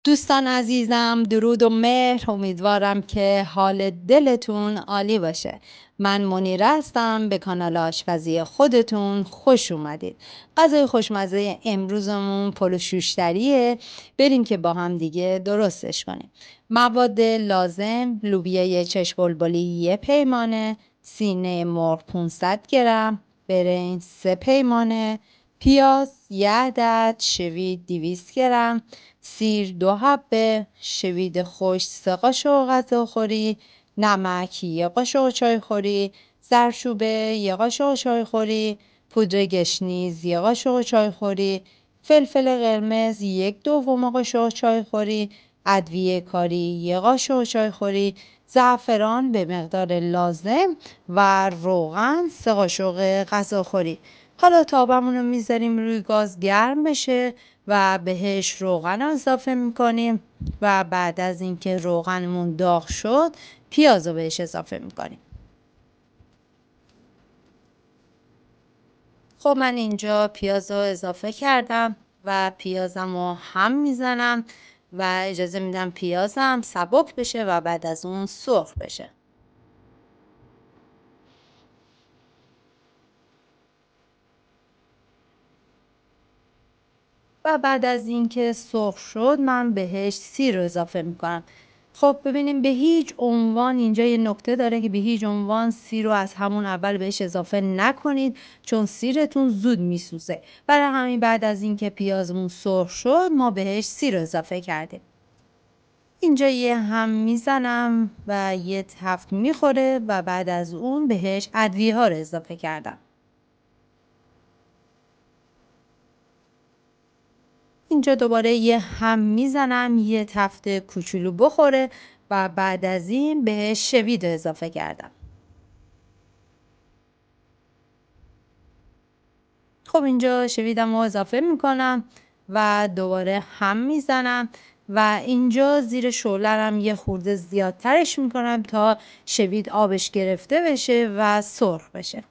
دوستان عزیزم، درود و مهر. امیدوارم که حال دلتون عالی باشه. من منیره هستم. به کانال آشپزی خودتون خوش اومدید. غذای خوشمزه امروزمون پلو شوشتریه. بریم که با هم دیگه درستش کنیم. مواد لازم: لوبیای چشم بلبلی 1 پیمانه، سینه مرغ 500 گرم، برنج 3 پیمانه، پیاز 1 عدد، شوید 200 گرم، سیر 2 حبه، شوید خشک 3 قاشق غذاخوری، نمک 1 قاشق چایخوری، زردچوبه 1 قاشق چایخوری، پودر گشنیز 1 قاشق چایخوری، فلفل قرمز 1/2 قاشق چایخوری، ادویه کاری 1 قاشق چایخوری، زعفران به مقدار لازم و روغن 3 قاشق غذاخوری. حالا تابمون رو میذاریم روی گاز گرم بشه و بهش روغن اضافه میکنیم و بعد از اینکه روغنمون داغ شد پیاز رو بهش اضافه میکنیم. خب من اینجا پیاز رو اضافه کردم و پیازم رو هم میزنم و اجازه میدم پیازم سبک بشه و بعد از اون سرخ بشه. و بعد از اینکه سرخ شد من بهش سیر رو اضافه میکنم. خب ببینیم به هیچ عنوان اینجا یه نکته داره که به هیچ عنوان سیر رو از همون اول بهش اضافه نکنید، چون سیرتون زود میسوزه. برای همین بعد از اینکه پیازمون سرخ شد ما بهش سیر رو اضافه کردیم. اینجا یه هم میزنم و یه تفت میخوره و بعد از اون بهش ادویه ها رو اضافه کردم. اینجا دوباره یه هم میزنم یه تفت کوچولو بخوره و بعد از این بهش شوید اضافه کردم. خب اینجا شویدم رو اضافه میکنم و دوباره هم میزنم و اینجا زیر شعله‌ام یه خورده زیادترش میکنم تا شوید آبش گرفته بشه و سرخ بشه.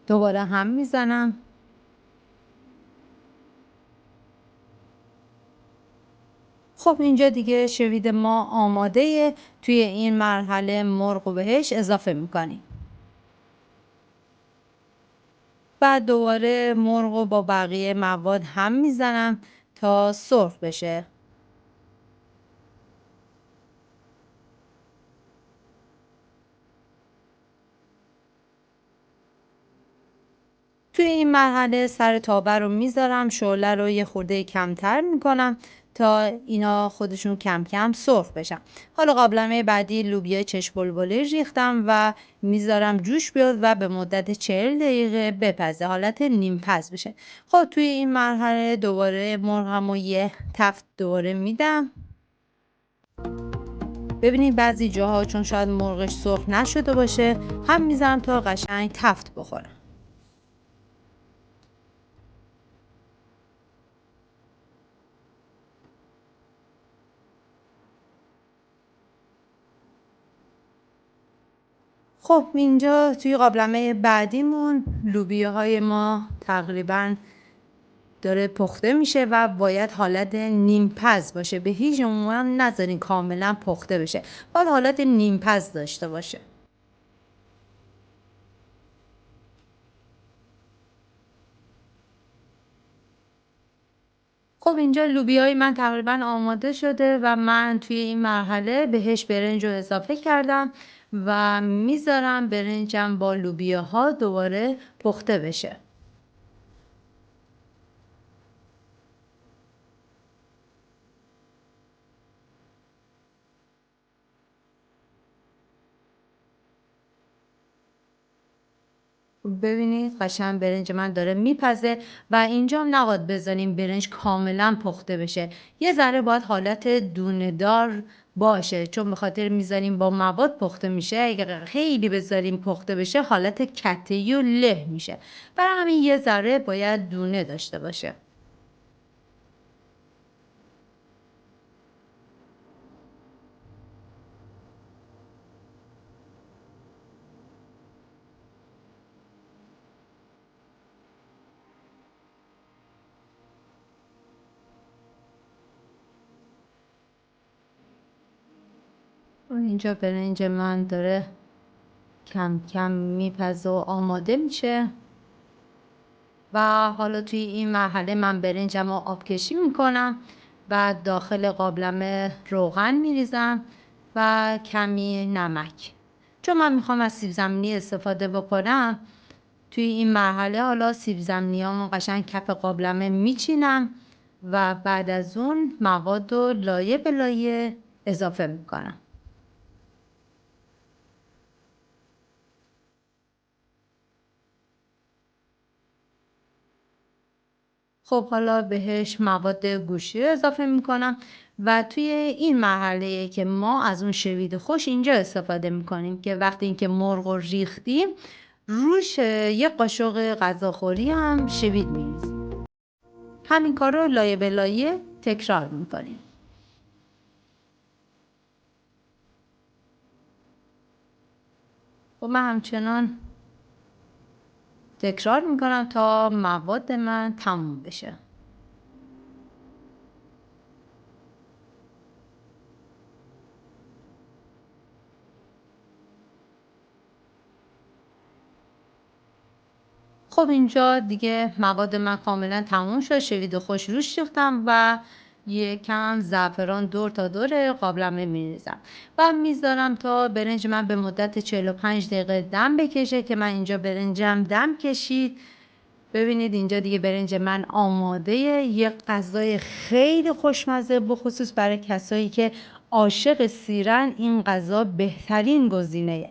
دوباره هم میزنم. خب اینجا دیگه شوید ما آماده. توی این مرحله مرغ رو بهش اضافه میکنیم. بعد دوباره مرغ رو با بقیه مواد هم میزنم تا سرخ بشه. توی این مرحله سر تابه رو میذارم، شعله رو یه خورده کمتر میکنم تا اینا خودشون کم کم سرخ بشن. حالا قابلمه بعدی لوبیا چشم بلبلی ریختم و میذارم جوش بیاد و به مدت 40 دقیقه بپزه، حالت نیم پز بشه. خب توی این مرحله دوباره مرغم رو یه تفت دوباره میدم. ببینید بعضی جاها چون شاید مرغش سرخ نشده باشه هم میذارم تا قشنگ تفت بخوره. خب اینجا توی قابلمه بعدیمون لوبیاهای ما تقریبا داره پخته میشه و باید حالت نیم پز باشه. به هیچ عنوان نذارین کاملا پخته بشه، باید حالت نیم پز داشته باشه. خب اینجا لوبیای من تقریبا آماده شده و من توی این مرحله بهش برنج رو اضافه کردم و میذارم برنجم با لوبیاها دوباره پخته بشه. ببینید قشنگ برنج من داره میپزه و اینجا هم نباید بذاریم برنج کاملا پخته بشه، یه ذره باید حالت دونه دار باشه، چون به خاطر میذاریم با مواد پخته میشه. اگه خیلی بذاریم پخته بشه حالت کته‌ای و له میشه. برای همین یه ذره باید دونه داشته باشه. اینجا برنج من داره کم کم میپزه و آماده میشه و حالا توی این مرحله من برنجم رو آبکشی میکنم. بعد داخل قابلمه روغن میریزم و کمی نمک. چون من میخوام از سیب زمینی استفاده بکنم، توی این مرحله حالا سیب زمینیامو قشنگ کف قابلمه میچینم و بعد از اون مواد رو لایه به لایه اضافه میکنم. خب حالا بهش مواد گوشتی رو اضافه میکنم و توی این مرحله که ما از اون شوید خوش اینجا استفاده میکنیم که وقتی اینکه مرغ رو ریختیم روش یه قاشق غذاخوری هم شوید میریزیم. همین کار رو لایه به لایه تکرار میکنیم. و من همچنان تکرار میکنم تا مواد من تموم بشه. خب اینجا دیگه مواد من کاملا تموم شد. شوید خوش روش ریختم و یکم زعفران دور تا دور قابلمه میریزم و میذارم تا برنج من به مدت 45 دقیقه دم بکشه که من اینجا برنجم دم کشید. ببینید اینجا دیگه برنج من آماده. یه غذای خیلی خوشمزه، بخصوص برای کسایی که عاشق سیرن این غذا بهترین گزینه.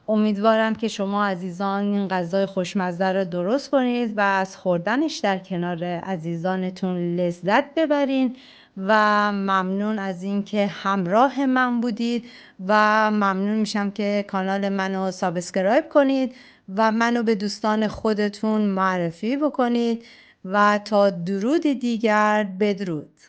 امیدوارم که شما عزیزان این غذای خوشمزه رو درست کنید و از خوردنش در کنار عزیزانتون لذت ببرین و ممنون از اینکه همراه من بودید و ممنون میشم که کانال منو سابسکرایب کنید و منو به دوستان خودتون معرفی بکنید و تا درود دیگر بدرود.